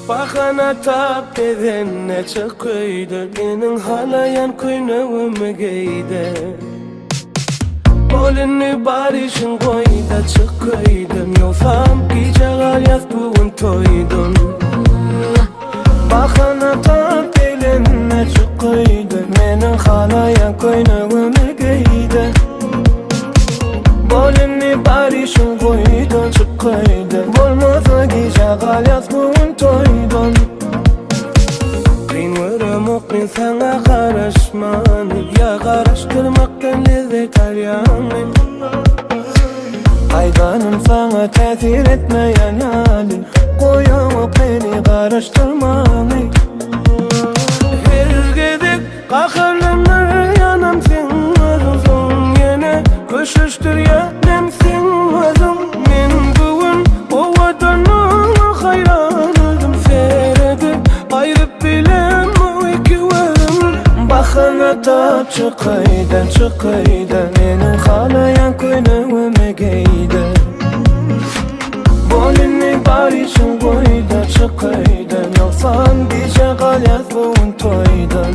Bahana tap edene çıkıydı, benim halayan kuynuğumu giydi. Bolini barışın koyda çıkıydım, yolsam gece galyaz bugün toydum. Bahana tap edene çıkıydı, benim halayan kuynuğumu giydi. Bolini barışın koyda çıkıydı, bolmasa gece galyaz bugün toydum. Kıyınlarım okuyun sana karışmanı, ya karıştırmaktan lezzet aryanı. Haydanım sana tesir etmeyen hali, koyamam beni karıştırmanı. Her gidip kahırlanır yanım sen azın, yine koşuştur yanım sen azın. Men bugün o vatanın hayranıydım, seyredip ayrıp bilem o iki varım. Bahana tap çıkıydı, benim halayan kuynuğumu giydi. Bolini barışın koyda çıkıydı, yoksan gece galyaz bugün toydun.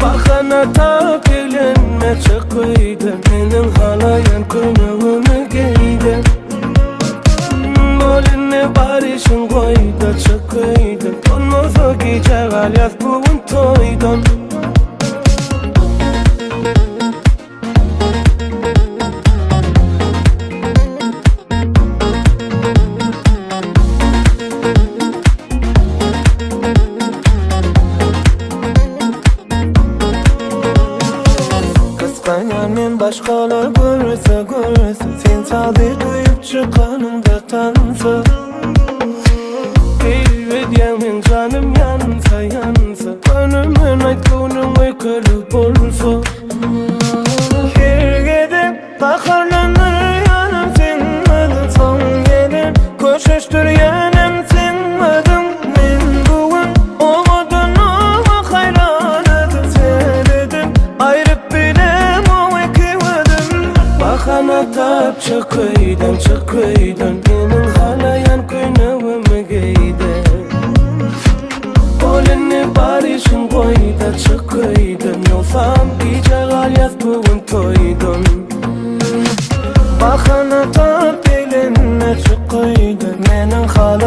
Bahana tap eline çıkıydı, benim halayan kuynuğumu giydi. Bolini barışın koyda çıkıydı, olmazsa gece galyaz bugün toydun. Men başkalar görürse sen sadır duyup çıkanımda tansa. Evet yemin canım yansa gönlümün aydınım uykulu bulsa. Her gidip bakarlanır yanım sen adın, son gelip koşuştur yanım sen adın. Men bugün o vatanıma hayranıdım, seyredip ayrıp bilem o iki vadım. Bahana tap çıkıydın, benim halayan kuynuğumu giydi. Bolini barışın koyda çıkıydın, yolsam gece galyaz bugün toydun. Bahana tap eline çıkıydın, benim halayan